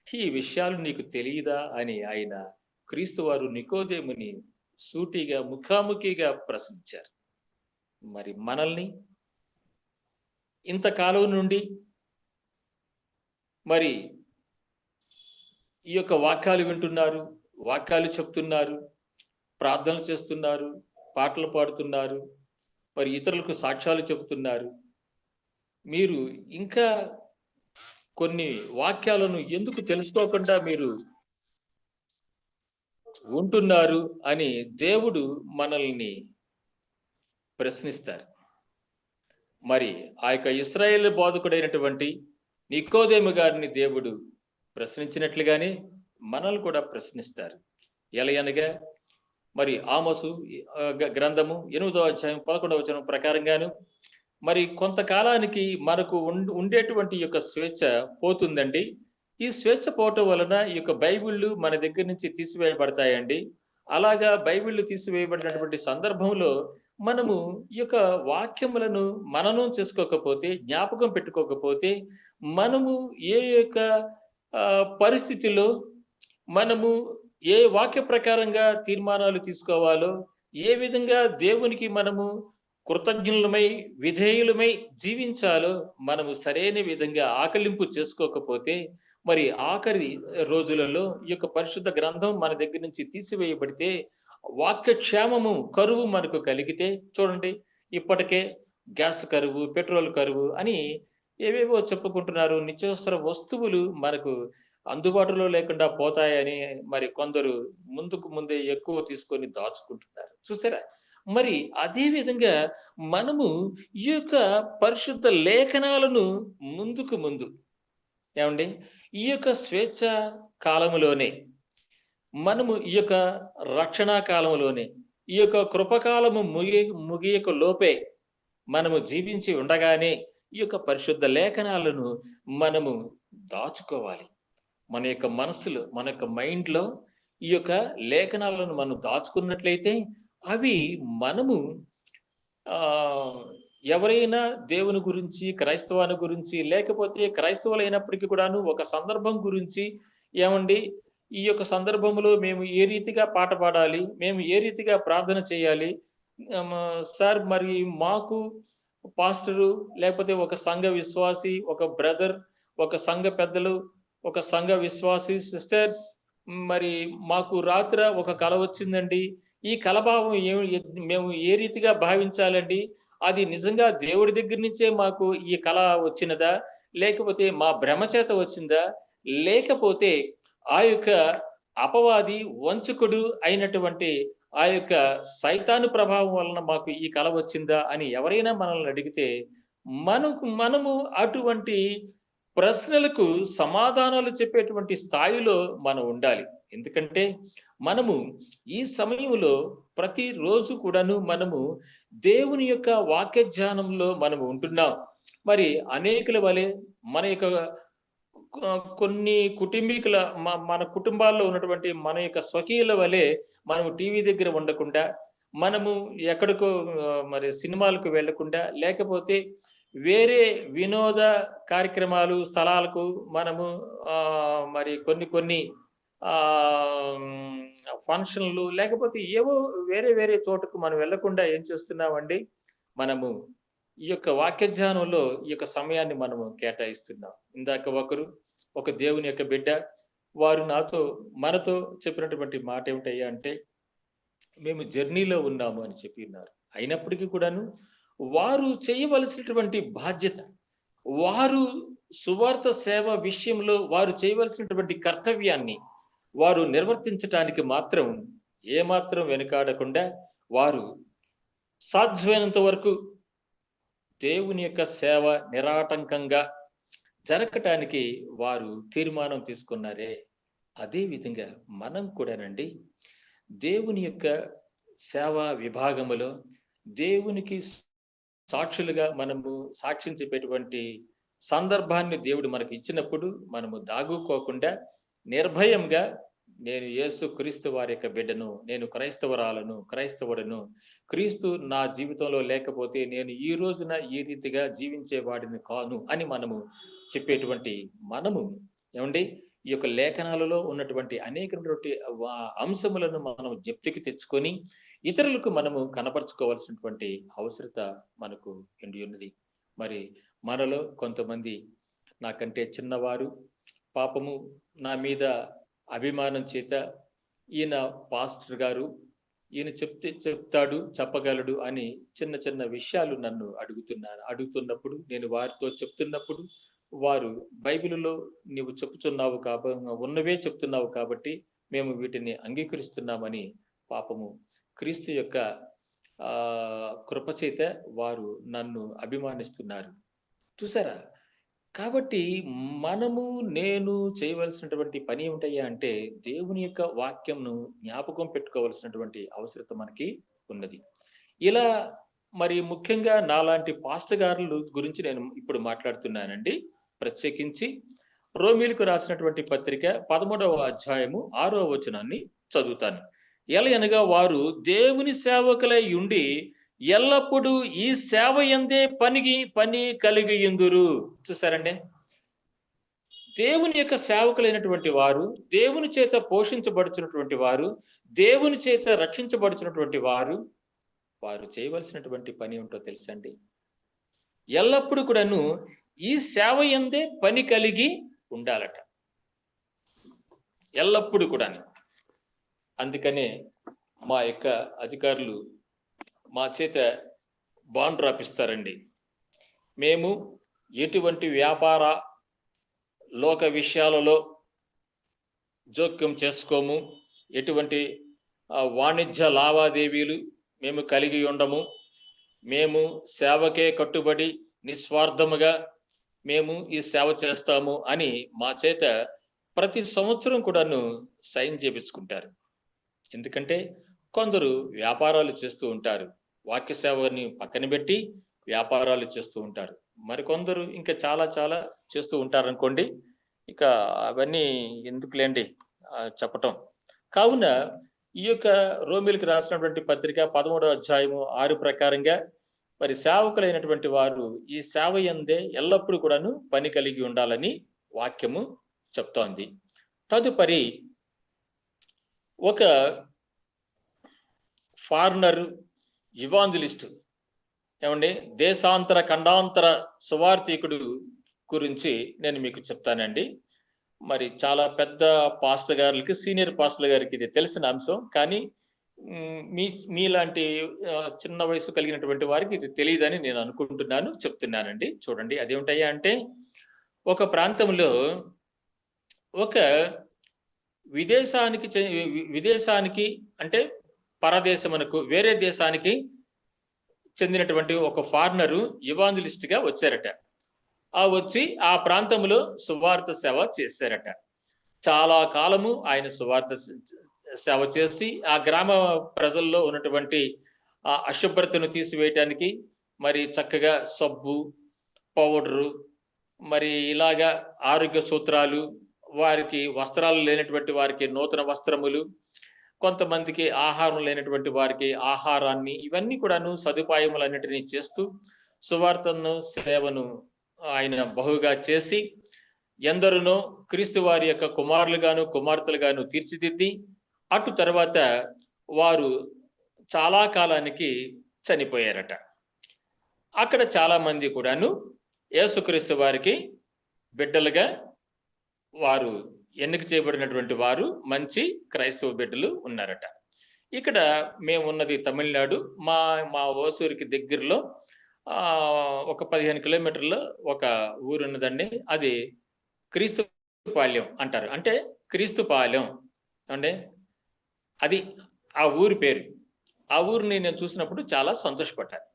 ఈ విషయాలు నీకు తెలియదా అని ఆయన క్రీస్తు వారు నికోదేముని సూటిగా ముఖాముఖిగా ప్రశ్నించారు. మరి మనల్ని ఇంతకాలం నుండి మరి ఈ యొక్క వాక్యాలు వింటున్నారు, వాక్యాలు చెప్తున్నారు, ప్రార్థనలు చేస్తున్నారు, పాటలు పాడుతున్నారు, మరి ఇతరులకు సాక్ష్యాలు చెబుతున్నారు. మీరు ఇంకా కొన్ని వాక్యాలను ఎందుకు తెలుసుకోకుండా మీరు ఉంటున్నారు అని దేవుడు మనల్ని ప్రశ్నిస్తారు. మరి ఆ యొక్క ఇశ్రాయేలు బోధకుడైనటువంటి నికోదేము గారిని దేవుడు ప్రశ్నించినట్లుగానే మనల్ని కూడా ప్రశ్నిస్తారు. ఎలయనగా మరి ఆమోసు గ్రంథము 8వ అధ్యాయం 11వ వచనం ప్రకారంగాను మరి కొంతకాలానికి మనకు ఉండేటువంటి యొక్క స్వేచ్ఛ పోతుందండి. ఈ స్వేచ్ఛ పోవటం వలన ఈ యొక్క బైబిళ్ళు మన దగ్గర నుంచి తీసివేయబడతాయండి. అలాగా బైబిళ్ళు తీసివేయబడినటువంటి సందర్భంలో మనము ఈ యొక్క వాక్యములను మననం చేసుకోకపోతే, జ్ఞాపకం పెట్టుకోకపోతే, మనము ఏ యొక్క పరిస్థితిలో మనము ఏ వాక్య ప్రకారంగా తీర్మానాలు తీసుకోవాలో, ఏ విధంగా దేవునికి మనము కృతజ్ఞులమై విధేయులమై జీవించాలో మనము సరైన విధంగా ఆకలింపు చేసుకోకపోతే, మరి ఆఖరి రోజులలో ఈ యొక్క పరిశుద్ధ గ్రంథం మన దగ్గర నుంచి తీసివేయబడితే, వాక్యక్షేమము కరువు మనకు కలిగితే, చూడండి ఇప్పటికే గ్యాస్ కరువు, పెట్రోల్ కరువు అని ఏవేవో చెప్పుకుంటున్నారు. నిత్యావసర వస్తువులు మనకు అందుబాటులో లేకుండా పోతాయని మరి కొందరు ముందుకు ముందే ఎక్కువ తీసుకొని దాచుకుంటున్నారు. చూసారా? మరి అదే విధంగా మనము ఈ యొక్క పరిశుద్ధ లేఖనాలను ముందు ఏమండి ఈ యొక్క స్వేచ్ఛ కాలములోనే మనము ఈ యొక్క రక్షణా కాలంలోనే ఈ యొక్క కృపకాలము ముగియక లోపే మనము జీవించి ఉండగానే ఈ యొక్క పరిశుద్ధ లేఖనాలను మనము దాచుకోవాలి. మన యొక్క మనస్సులో, మన యొక్క మైండ్‌లో ఈ యొక్క లేఖనాలను మనం దాచుకున్నట్లయితే అవి మనము ఆహ్, ఎవరైనా దేవుని గురించి, క్రైస్తవాన్ని గురించి, లేకపోతే క్రైస్తవులైనప్పటికీ కూడాను ఒక సందర్భం గురించి ఏమండి ఈ యొక్క సందర్భంలో మేము ఏ రీతిగా పాట పాడాలి, మేము ఏ రీతిగా ప్రార్థన చేయాలి, సార్ మరి మాకు పాస్టరు లేకపోతే ఒక సంఘ విశ్వాసి, ఒక బ్రదర్, ఒక సంఘ పెద్దలు, ఒక సంఘ విశ్వాసి సిస్టర్స్ మరి మాకు రాత్ర ఒక కల వచ్చిందండి. ఈ కలభావం మేము ఏ రీతిగా భావించాలండి? అది నిజంగా దేవుడి దగ్గర నుంచే మాకు ఈ కల వచ్చినదా? లేకపోతే మా భ్రమ చేత వచ్చిందా? లేకపోతే ఆ యొక్క అపవాది వంచకుడు అయినటువంటి ఆ యొక్క సైతాను ప్రభావం వలన మాకు ఈ కల వచ్చిందా అని ఎవరైనా మనల్ని అడిగితే మనము అటువంటి ప్రశ్నలకు సమాధానాలు చెప్పేటువంటి స్థాయిలో మనం ఉండాలి. ఎందుకంటే మనము ఈ సమయంలో ప్రతిరోజు కూడాను మనము దేవుని యొక్క వాక్య ధ్యానంలో మనము ఉంటున్నాం. మరి అనేకుల వలె మన యొక్క కొన్ని కుటుంబీకుల మన కుటుంబాల్లో ఉన్నటువంటి మన యొక్క స్వకీయుల వలె మనము టీవీ దగ్గర ఉండకుండా, మనము ఎక్కడికో మరి సినిమాలకు వెళ్ళకుండా, లేకపోతే వేరే వినోద కార్యక్రమాలు, స్థలాలకు మనము మరి కొన్ని ఫంక్షన్‌లు లేకపోతే ఏవో వేరే చోటుకు మనం వెళ్ళకుండా ఏం చేస్తున్నామండి? మనము ఈ యొక్క వాక్య ధ్యానంలో ఈ యొక్క సమయాన్ని మనము కేటాయిస్తున్నాం. ఇందాక ఒక దేవుని యొక్క బిడ్డ వారు మనతో చెప్పినటువంటి మాట ఏమిటయ్యా అంటే, మేము జర్నీలో ఉన్నాము అని చెప్పిన్నారు. అయినప్పటికీ కూడాను వారు చేయవలసినటువంటి బాధ్యత, వారు సువార్త సేవ విషయంలో వారు చేయవలసినటువంటి కర్తవ్యాన్ని వారు నిర్వర్తించటానికి మాత్రం ఏమాత్రం వెనుకాడకుండా వారు సాధ్యమైనంత వరకు దేవుని యొక్క సేవ నిరాటంకంగా జరగటానికి వారు తీర్మానం తీసుకున్నారే. అదే విధంగా మనం కూడానండి దేవుని యొక్క సేవా విభాగములో దేవునికి సాక్షులుగా మనము సాక్ష్యం చెప్పేటువంటి సందర్భాన్ని దేవుడు మనకి ఇచ్చినప్పుడు మనము దాగుకోకుండా నిర్భయంగా నేను యేసు క్రీస్తు వారి యొక్క బిడ్డను, నేను క్రైస్తవుడను, క్రీస్తు నా జీవితంలో లేకపోతే నేను ఈ రోజున ఈ రీతిగా జీవించేవాడిని కాను అని మనము చెప్పేటువంటి మనము ఏమండి ఈ యొక్క లేఖనాలలో ఉన్నటువంటి అనేకటువంటి అంశములను మనం జ్ఞప్తికి తెచ్చుకొని ఇతరులకు మనము కనపరుచుకోవాల్సినటువంటి అవసరత మనకు ఎండి ఉన్నది. మరి మనలో కొంతమంది నాకంటే చిన్నవారు పాపము నా మీద అభిమానం చేత ఈయన పాస్టర్ గారు, ఈయన చెప్తాడు చెప్పగలడు అని చిన్న విషయాలు నన్ను అడుగుతున్నప్పుడు నేను వారితో చెప్తున్నప్పుడు వారు బైబిలులో నీవు చెప్తున్నావు ఉన్నవే చెప్తున్నావు కాబట్టి మేము వీటిని అంగీకరిస్తున్నామని పాపము క్రీస్తు యొక్క కృపచేత వారు నన్ను అభిమానిస్తున్నారు. చూసారా? కాబట్టి నేను చేయవలసినటువంటి పని ఏమిటయ్యా అంటే దేవుని యొక్క వాక్యంను జ్ఞాపకం పెట్టుకోవాల్సినటువంటి అవసరత మనకి ఉన్నది. ఇలా మరి ముఖ్యంగా నాలాంటి పాస్టర్ గారుల గురించి నేను ఇప్పుడు మాట్లాడుతున్నానండి. ప్రత్యేకించి రోమీలకు రాసినటువంటి పత్రిక 13వ అధ్యాయము 6వ వచనాన్ని చదువుతాను. ఎలయనగా వారు దేవుని సేవకులై ఉండి ఎల్లప్పుడూ ఈ సేవ యందే పని కలిగి యుందురు. చూసారండి? దేవుని యొక్క సేవకులైనటువంటి వారు, దేవుని చేత పోషించబడుచున్నటువంటి వారు, దేవుని చేత రక్షించబడుచున్నటువంటి వారు చేయవలసినటువంటి పని ఏమిటో తెలుసండి? ఎల్లప్పుడూ కూడాను ఈ సేవ యందే పని కలిగి ఉండాలట. ఎల్లప్పుడూ కూడా. అందుకనే మా యొక్క అధికారులు మా చేత బాండ్ రాపిస్తారండి. మేము ఎటువంటి వ్యాపార లోక విషయాలలో జోక్యం చేసుకోము, ఎటువంటి వాణిజ్య లావాదేవీలు మేము కలిగి ఉండము, మేము సేవకే కట్టుబడి నిస్వార్థముగా మేము ఈ సేవ చేస్తాము అని మా చేత ప్రతి సంవత్సరం కూడాను సైన్ చేపించుకుంటారు. ఎందుకంటే కొందరు వ్యాపారాలు చేస్తూ ఉంటారు, వాక్య సేవని పక్కన పెట్టి వ్యాపారాలు చేస్తూ ఉంటారు. మరికొందరు ఇంకా చాలా చాలా చేస్తూ ఉంటారు అనుకోండి. ఇక అవన్నీ ఎందుకులేండి చెప్పటం. కావున ఈ యొక్క రోమిలకు రాసినటువంటి పత్రిక 13వ అధ్యాయము 6 ప్రకారంగా మరి సేవకులైనటువంటి వారు ఈ సేవ యందే ఎల్లప్పుడూ కూడాను పని కలిగి ఉండాలని వాక్యము చెప్తోంది. తదుపరి ఒక ఫారినర్ ఇవాంజలిస్ట్, ఏమండి, దేశాంతర ఖండాంతర సువార్థికుడు గురించి నేను మీకు చెప్తానండి. మరి చాలా పెద్ద పాస్టర్ గారికి, సీనియర్ పాస్టర్ గారికి ఇది తెలిసిన అంశం, కానీ మీలాంటి చిన్న వయసు కలిగినటువంటి వారికి ఇది తెలియదని నేను అనుకుంటున్నాను, చెప్తున్నానండి. చూడండి, అదేమిటయ్యా అంటే, ఒక ప్రాంతంలో ఒక విదేశానికి అంటే పరదేశమునకు, వేరే దేశానికి చెందినటువంటి ఒక ఫారినరు ఇవాంజలిస్ట్ గా వచ్చారట. వచ్చి ఆ ప్రాంతంలో సువార్త సేవ చేశారట. చాలా కాలము ఆయన సువార్త సేవ చేసి ఆ గ్రామ ప్రజల్లో ఉన్నటువంటి అశుభ్రతను తీసివేయటానికి మరి చక్కగా సబ్బు, పౌడరు, మరి ఇలాగా ఆరోగ్య సూత్రాలు, వారికి వస్త్రాలు లేనటువంటి వారికి నూతన వస్త్రములు, కొంతమందికి ఆహారం లేనటువంటి వారికి ఆహారాన్ని, ఇవన్నీ కూడాను సదుపాయములన్నిటినీ చేస్తూ సువార్తను సేవను ఆయన బహుగా చేసి ఎందరునో క్రీస్తు వారి యొక్క కుమారులుగాను కుమార్తెలుగాను తీర్చిదిద్ది అటు తర్వాత వారు చాలా కాలానికి చనిపోయారట. అక్కడ చాలా మంది కూడాను యేసుక్రీస్తు వారికి బిడ్డలుగా వారు ఎన్నిక చేయబడినటువంటి వారు మంచి క్రైస్తవ బిడ్డలు ఉన్నారట. ఇక్కడ మేము ఉన్నది తమిళనాడు. మా ఓసూరికి దగ్గరలో ఒక 15 కిలోమీటర్లో ఒక ఊరు ఉన్నదండి. అది క్రీస్తుపాలెం అంటారు. అంటే క్రీస్తుపాలెం అంటే అది ఆ ఊరి పేరు. ఆ ఊరిని నేను చూసినప్పుడు చాలా సంతోషపడ్డాను.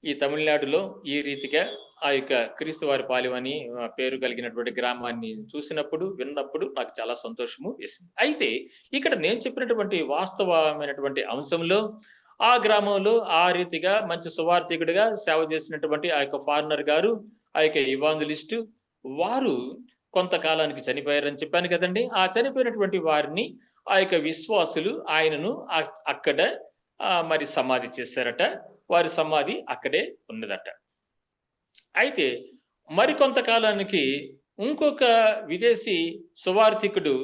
ఈ తమిళనాడులో ఈ రీతిగా ఆ యొక్క క్రీస్తువారి పాలెం అని పేరు కలిగినటువంటి గ్రామాన్ని చూసినప్పుడు, విన్నప్పుడు నాకు చాలా సంతోషము వేసింది. అయితే ఇక్కడ నేను చెప్పినటువంటి వాస్తవమైనటువంటి అంశంలో ఆ గ్రామంలో ఆ రీతిగా మంచి సువార్థికుడిగా సేవ చేసినటువంటి ఆ యొక్క ఫారినర్ గారు, ఆ యొక్క ఇవాంజలిస్టు వారు కొంతకాలానికి చనిపోయారని చెప్పాను కదండి. ఆ చనిపోయినటువంటి వారిని ఆ యొక్క విశ్వాసులు ఆయనను అక్కడ మరి సమాధి చేశారట. వారి సమాధి అక్కడే ఉన్నదట. అయితే మరికొంతకాలానికి ఇంకొక విదేశీ సువార్థికుడు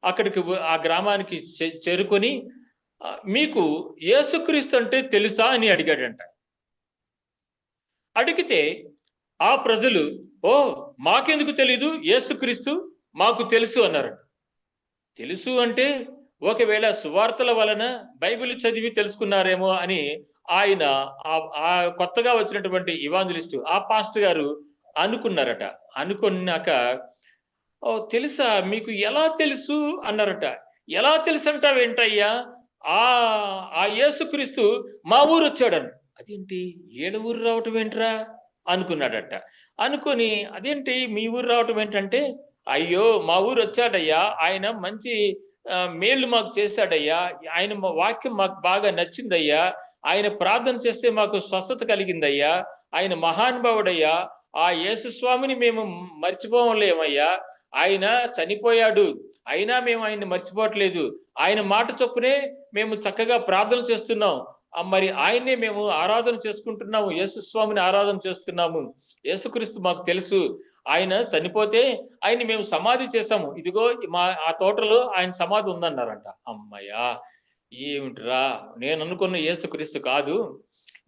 అక్కడికి ఆ గ్రామానికి చేరుకొని, మీకు యేసుక్రీస్తు అంటే తెలుసా అని అడిగాడంట. అడిగితే ఆ ప్రజలు, ఓ మాకెందుకు తెలీదు, యేసుక్రీస్తు మాకు తెలుసు అన్నారు. తెలుసు అంటే ఒకవేళ సువార్తల వలన బైబిల్ చదివి తెలుసుకున్నారేమో అని ఆయన ఆ కొత్తగా వచ్చినటువంటి ఇవాంజలిస్టు, ఆ పాస్టర్ గారు అనుకున్నారట. అనుకున్నాక, ఓ తెలుసా, మీకు ఎలా తెలుసు అన్నారట. ఎలా తెలుసు అంటావేంటయ్యా, ఆ యేసుక్రీస్తు మా ఊరు వచ్చాడని. అదేంటి ఏడ ఊరు రావటం ఏంట్రా అనుకున్నాడట. అనుకొని, అదేంటి మీ ఊరు రావటం ఏంటంటే, అయ్యో మా ఊరు వచ్చాడయ్యా, ఆయన మంచి మేళ్ళు మాకు చేశాడయ్యా, ఆయన వాక్యం మాకు బాగా నచ్చిందయ్యా, ఆయన ప్రార్థన చేస్తే మాకు స్వస్థత కలిగిందయ్యా, ఆయన మహానుభావుడయ్యా, ఆ యేసుస్వామిని మేము మర్చిపోలేమయ్యా, ఆయన చనిపోయాడు అయినా మేము ఆయన్ని మర్చిపోవట్లేదు, ఆయన మాట చొప్పునే మేము చక్కగా ప్రార్థన చేస్తున్నాం, మరి ఆయన్నే మేము ఆరాధన చేసుకుంటున్నాము, యేసుస్వామిని ఆరాధన చేస్తున్నాము, యేసుక్రీస్తు మాకు తెలుసు, ఆయన చనిపోతే ఆయన్ని మేము సమాధి చేశాము, ఇదిగో ఆ తోటలో ఆయన సమాధి ఉందన్నారంట. అమ్మయ్యా, ఏమిట్రా, నేను అనుకున్న యేసుక్రీస్తు కాదు,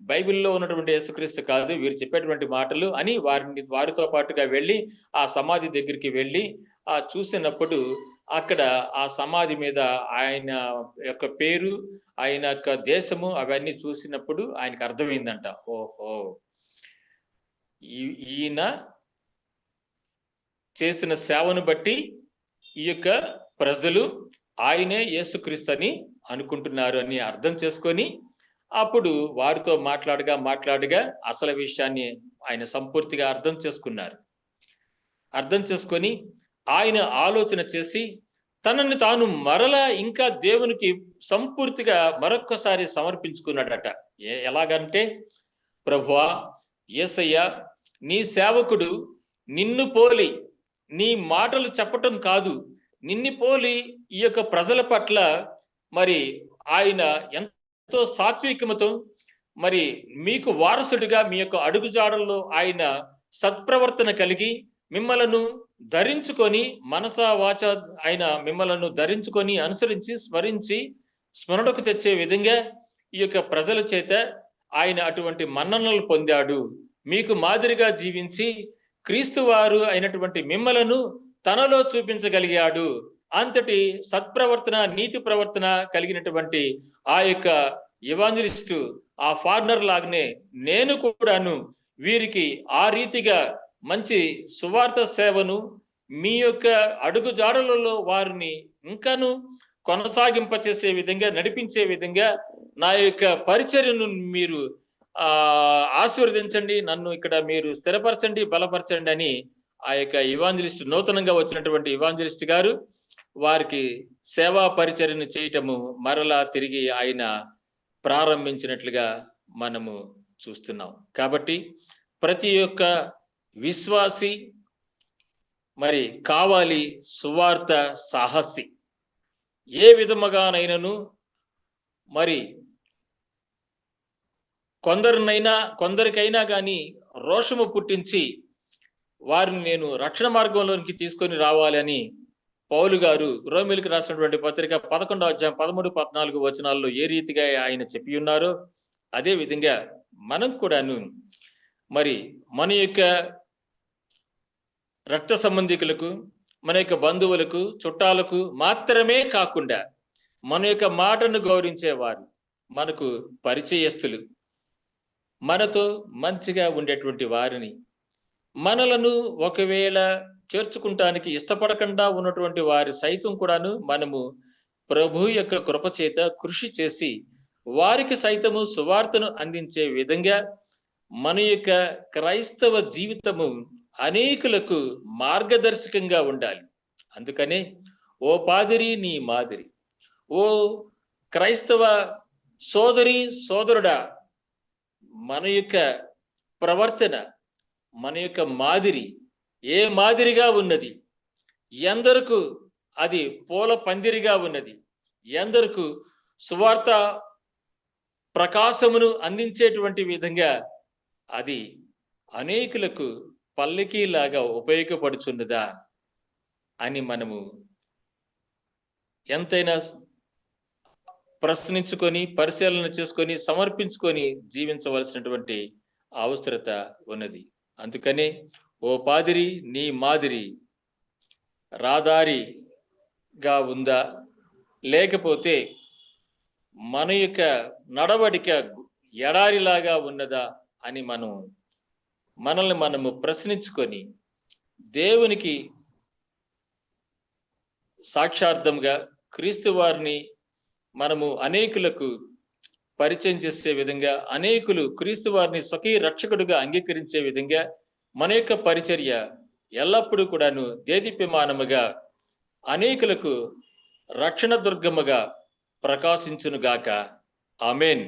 బైబిల్లో ఉన్నటువంటి యేసుక్రీస్తు కాదు వీరు చెప్పేటువంటి మాటలు అని వారితో పాటుగా వెళ్ళి ఆ సమాధి దగ్గరికి వెళ్ళి చూసినప్పుడు అక్కడ ఆ సమాధి మీద ఆయన యొక్క పేరు, ఆయన యొక్క దేశము అవన్నీ చూసినప్పుడు ఆయనకు అర్థమైందంట, ఓహో ఈయన చేసిన సేవను బట్టి ఈ యొక్క ప్రజలు ఆయనే యేసుక్రీస్తు అని అనుకుంటున్నారు అని అర్థం చేసుకొని అప్పుడు వారితో మాట్లాడగా అసలు విషయాన్ని ఆయన సంపూర్తిగా అర్థం చేసుకొని ఆయన ఆలోచన చేసి తనని తాను మరలా ఇంకా దేవునికి సంపూర్తిగా మరొక్కసారి సమర్పించుకున్నాడట. ఎలాగంటే, ప్రభువా, యేసయ్య, నీ సేవకుడు నిన్ను పోలి నీ మాటలు చెప్పటం కాదు, నిన్ను పోలి ఈ యొక్క ప్రజల పట్ల మరి ఆయన ఎంతో సాత్వికముతో మరి మీకు వారసుడిగా మీ యొక్క అడుగుజాడల్లో ఆయన సత్ప్రవర్తన కలిగి మిమ్మలను ధరించుకొని మనసా వాచ ఆయన మిమ్మలను ధరించుకొని అనుసరించి స్మరించి స్మరణకు తెచ్చే విధంగా ఈ యొక్క ప్రజల చేత ఆయన అటువంటి మన్ననలు పొందాడు. మీకు మాదిరిగా జీవించి క్రీస్తు వారు అయినటువంటి మిమ్మలను తనలో చూపించగలిగాడు. అంతటి సత్ప్రవర్తన, నీతి ప్రవర్తన కలిగినటువంటి ఆ యొక్క ఎవాంజలిస్టు, ఆ ఫార్నర్ లాగానే నేను కూడాను వీరికి ఆ రీతిగా మంచి సువార్త సేవను మీ యొక్క అడుగు జాడలలో వారిని ఇంకాను కొనసాగింపచేసే విధంగా, నడిపించే విధంగా నా యొక్క పరిచర్యను మీరు ఆశీర్వదించండి, నన్ను ఇక్కడ మీరు స్థిరపరచండి, బలపరచండి అని ఆ యొక్క ఇవాంజలిస్ట్, నూతనంగా వచ్చినటువంటి ఇవాంజలిస్ట్ గారు వారికి సేవా పరిచర్యను చేయటము మరలా తిరిగి ఆయన ప్రారంభించినట్లుగా మనము చూస్తున్నాం. కాబట్టి ప్రతి ఒక్క విశ్వాసి మరి కావాలి సువార్త సాహసి. ఏ విధముగానైనను మరి కొందరికైనా కానీ రోషము పుట్టించి వారిని నేను రక్షణ మార్గంలోనికి తీసుకొని రావాలని పౌలు గారు రోమీయులకు రాసినటువంటి పత్రిక 11వ అధ్యాయం 13-14 వచనాల్లో ఏ రీతిగా ఆయన చెప్పి ఉన్నారో అదే విధంగా మనం కూడాను మరి మన యొక్క రక్త సంబంధికులకు, మన యొక్క బంధువులకు, చుట్టాలకు మాత్రమే కాకుండా మన యొక్క మాటను గౌరవించేవారు, మనకు పరిచయస్తులు, మనతో మంచిగా ఉండేటువంటి వారిని, మనలను ఒకవేళ చేర్చుకుంటానికి ఇష్టపడకుండా ఉన్నటువంటి వారి సైతం కూడాను మనము ప్రభు యొక్క కృపచేత కృషి చేసి వారికి సైతము సువార్తను అందించే విధంగా మన యొక్క క్రైస్తవ జీవితము అనేకులకు మార్గదర్శకంగా ఉండాలి. అందుకనే ఓ పాదిరి నీ మాదిరి, ఓ క్రైస్తవ సోదరి సోదరుడా, మన యొక్క ప్రవర్తన, మన యొక్క మాదిరి ఏ మాదిరిగా ఉన్నది, ఎందరకు అది పూల పందిరిగా ఉన్నది, ఎందరకు సువార్త ప్రకాశమును అందించేటువంటి విధంగా అది అనేకులకు పల్లకీలాగా ఉపయోగపడుచున్నదా అని మనము ఎంతైనా ప్రశ్నించుకొని, పరిశీలన చేసుకొని, సమర్పించుకొని జీవించవలసినటువంటి అవసరత ఉన్నది. అందుకనే ఓ పాదిరి నీ మాదిరి రాదారిగా ఉందా, లేకపోతే మన యొక్క నడవడిక ఎడారిలాగా ఉన్నదా అని మనల్ని మనము ప్రశ్నించుకొని దేవునికి సాక్షార్థంగా క్రీస్తు వారిని మనము అనేకులకు పరిచయం చేసే విధంగా, అనేకులు క్రీస్తు వారిని స్వకీయ రక్షకుడుగా అంగీకరించే విధంగా మన యొక్క పరిచర్య ఎల్లప్పుడూ కూడాను దేదీప్యమానముగా అనేకులకు రక్షణ దుర్గముగా ప్రకాశించునుగాక. ఆమేన్.